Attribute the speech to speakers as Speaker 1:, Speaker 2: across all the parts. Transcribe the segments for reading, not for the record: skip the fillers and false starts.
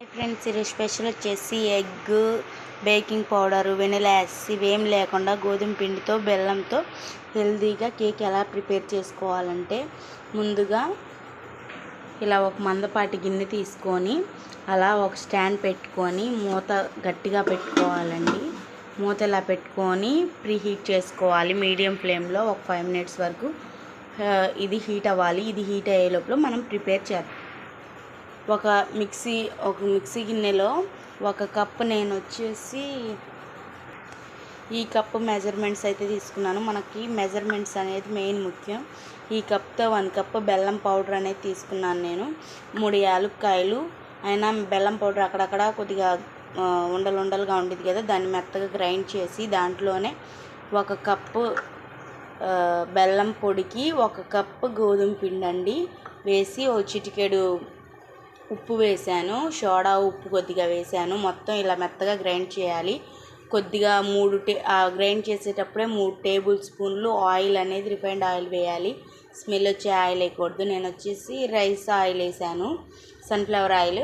Speaker 1: Friends ఈరోజు special వచ్చేసి egg, baking powder, vanilla essence ఇవేం లేకుండా గోధుమ పిండితో బెల్లంతో హెల్తీగా కేక్ ఎలా ప్రిపేర్ చేసుకోవాలంటే ముందుగా ఇలా ఒక మందపాటి గిన్నె తీసుకొని అలా ఒక స్టాండ్ పెట్టుకొని మూత గట్టిగా పెట్టుకోవాలండి. మూత ఇలా పెట్టుకొని ప్రీ హీట్ చేసుకోవాలి మీడియం ఫ్లేమ్లో ఒక 5 minutes వరకు. ఇది హీట్ అవ్వాలి. ఇది హీట్ అయ్యే లోపల మనం ప్రిపేర్ చేద్దాం. ఒక మిక్సీ గిన్నెలో 1 కప్పు నేను వచ్చేసి ఈ కప్పు మెజర్మెంట్స్ అయితే తీసుకున్నాను. మనకి మెజర్మెంట్స్ అనేది మెయిన్ ముఖ్యం. ఈ కప్తో 1 కప్పు బెల్లం పౌడర్ అనేది తీసుకున్నాను నేను. 3 యాలక్కాయలు అయినా బెల్లం పౌడర్ అక్కడక్కడ కొద్దిగా ఉండలుగా ఉండేది కదా, దాన్ని మెత్తగా గ్రైండ్ చేసి దాంట్లోనే 1 కప్పు బెల్లం పొడికి 1 కప్పు గోధుమ పిండి అండి వేసి ఒక చిటికెడు ఉప్పు వేసాను, సోడా ఉప్పు కొద్దిగా వేసాను. మొత్తం ఇలా మెత్తగా గ్రైండ్ చేయాలి. కొద్దిగా గ్రైండ్ చేసేటప్పుడే 3 టేబుల్ స్పూన్లు ఆయిల్ అనేది రిఫైండ్ ఆయిల్ వేయాలి. స్మెల్ వచ్చే ఆయిల్ వేయకూడదు. నేను వచ్చేసి రైస్ ఆయిల్ వేసాను, సన్ఫ్లవర్ ఆయిల్.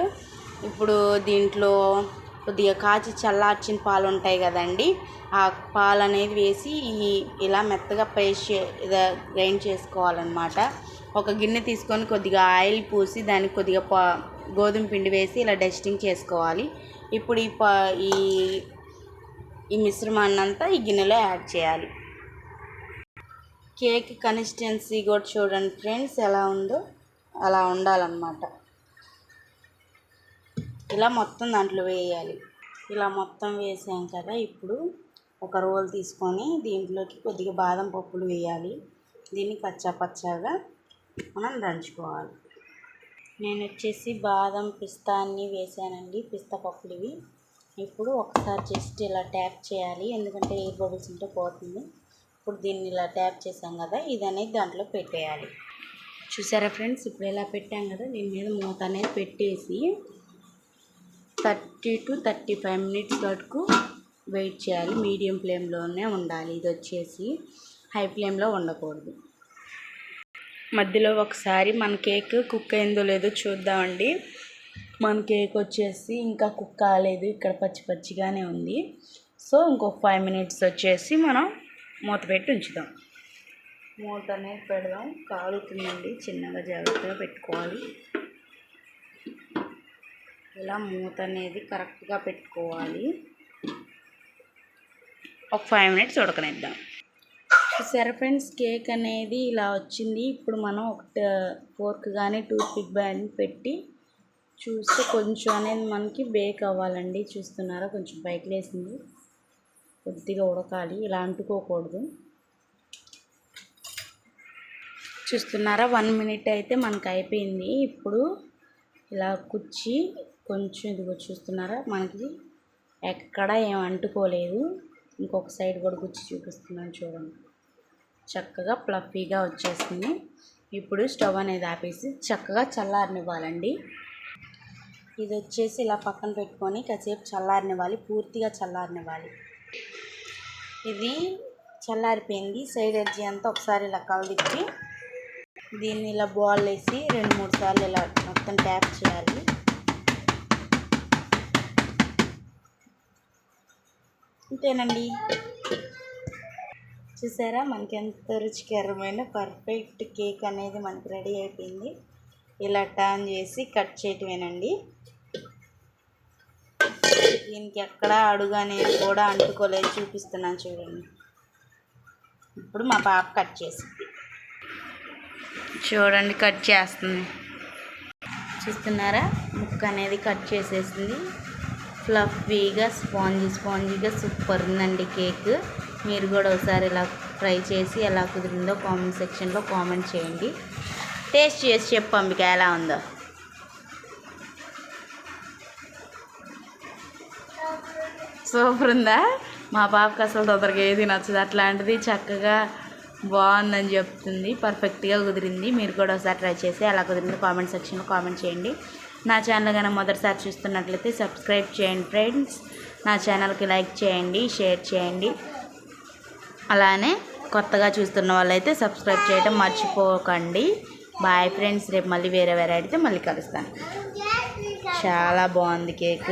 Speaker 1: ఇప్పుడు దీంట్లో కొద్దిగా కాచి చల్లార్చిన పాలు ఉంటాయి కదండి, ఆ పాలు అనేది వేసి ఇలా మెత్తగా పేస్ట్ గ్రైండ్ చేసుకోవాలన్నమాట. ఒక గిన్నె తీసుకొని కొద్దిగా ఆయిల్ పూసి దానికి కొద్దిగా గోధుమ పిండి వేసి ఇలా డస్టింగ్ చేసుకోవాలి. ఇప్పుడు ఈ మిశ్రమాన్ని అంతా ఈ గిన్నెలో యాడ్ చేయాలి. కేక్ కన్సిస్టెన్సీ కూడా చూడండి ఫ్రెండ్స్ ఎలా ఉందో అలా ఉండాలన్నమాట. ఇలా మొత్తం దాంట్లో వేయాలి. ఇలా మొత్తం వేసాం కదా, ఇప్పుడు ఒక రోల్ తీసుకొని దీంట్లోకి కొద్దిగా బాదం పప్పులు వేయాలి. దీన్ని పచ్చాగా మనం దంచుకోవాలి. నేను వచ్చేసి బాదం, పిస్తా అన్నీ వేసానండి, పిస్తా పప్పులు ఇవి. ఇప్పుడు ఒకసారి జస్ట్ ఇలా ట్యాప్ చేయాలి, ఎందుకంటే ఎయిర్ బబుల్స్ ఉంటే పోతుంది. ఇప్పుడు దీన్ని ఇలా ట్యాప్ చేసాం కదా, ఇది అనేది దాంట్లో పెట్టేయాలి. చూసారా ఫ్రెండ్స్, ఇప్పుడు ఇలా పెట్టాం కదా, దీని మీద మూత అనేది పెట్టేసి 30 to 35 minutes వరకు వెయిట్ చేయాలి. మీడియం ఫ్లేమ్లోనే ఉండాలి. ఇది వచ్చేసి హై ఫ్లేమ్లో ఉండకూడదు. మధ్యలో ఒకసారి మన కేక్ కుక్ అయిందో లేదో చూద్దామండి. మన కేక్ వచ్చేసి ఇంకా కుక్ కాలేదు, ఇక్కడ పచ్చిగానే ఉంది. సో ఇంకొక 5 minutes వచ్చేసి మనం మూత పెట్టి ఉంచుదాం. మూత అనేది పెడదాం. కాలుతుందండి, చిన్నగా జాగ్రత్తగా పెట్టుకోవాలి. ఇలా మూత అనేది కరెక్ట్గా పెట్టుకోవాలి. ఒక 5 minutes ఉడకనిద్దాం. చూసారా ఫ్రెండ్స్, కేక్ అనేది ఇలా వచ్చింది. ఇప్పుడు మనం ఒక ఫోర్క్ కానీ టూత్ పిక్ బ్యాన్ పెట్టి చూస్తే కొంచెం అనేది మనకి బేక్ అవ్వాలండి. చూస్తున్నారా, కొంచెం పైకి లేసింది, కొద్దిగా ఉడకాలి, ఇలా అంటుకోకూడదు. చూస్తున్నారా, 1 minute అయితే మనకు అయిపోయింది. ఇప్పుడు ఇలా కుచ్చి కొంచెం ఇదిగో చూస్తున్నారా, మనకి ఎక్కడ ఏం అంటుకోలేదు. ఇంకొక సైడ్ కూడా కుచ్చి చూపిస్తున్నాను చూడండి, చక్కగా ఫ్లఫీగా వచ్చేస్తుంది. ఇప్పుడు స్టవ్ అనేది ఆపేసి చక్కగా చల్లారనివ్వాలండి. ఇది వచ్చేసి ఇలా పక్కన పెట్టుకొని కాసేపు చల్లారనివ్వాలి, పూర్తిగా చల్లారనివ్వాలి. ఇది చల్లారిపోయింది. సైడ్ ఎడ్జి అంతా ఒకసారి ఇలా కలదిప్పి దీన్ని ఇలా బాల్ వేసి 2-3 సార్లు ఇలా మొత్తం ట్యాప్ చేయాలి. అంతేనండి. చూసారా, మనకి ఎంత రుచికరమైన పర్ఫెక్ట్ కేక్ అనేది మనకి రెడీ అయిపోయింది. ఇలా టర్న్ చేసి కట్ చేయటమేనండి. దీనికి ఎక్కడ అడుగు అనేది కూడా అంటుకోలేదు, చూపిస్తున్నాను చూడండి. ఇప్పుడు మా పాప కట్ చేసింది చూడండి, కట్ చేస్తుంది. చూస్తున్నారా, ముక్క అనేది కట్ చేసేసింది. ఫ్లఫీగా స్పాంజీగా సూపర్ ఉందండి కేక్. మీరు కూడా ఒకసారి ఇలా ట్రై చేసి ఎలా కుదిరిందో కామెంట్ సెక్షన్లో కామెంట్ చేయండి. టేస్ట్ చేసి చెప్పు అంబిక ఎలా ఉందో. సూపర్ ఉందా? మా పాపకి అసలు తొందరగా ఏది నచ్చదు, అట్లాంటిది చక్కగా బాగుందని చెప్తుంది. పర్ఫెక్ట్గా కుదిరింది. మీరు కూడా ఒకసారి ట్రై చేసి ఎలా కుదిరిందో కామెంట్ సెక్షన్లో కామెంట్ చేయండి. నా ఛానల్ కానీ మొదటిసారి చూస్తున్నట్లయితే సబ్స్క్రైబ్ చేయండి ఫ్రెండ్స్. నా ఛానల్కి లైక్ చేయండి, షేర్ చేయండి. అలానే కొత్తగా చూస్తున్న వాళ్ళైతే సబ్స్క్రైబ్ చేయడం మర్చిపోకండి. Bye friends. రేపు మళ్ళీ వేరే అయితే మళ్ళీ కలుస్తాను. చాలా బాగుంది కేక్.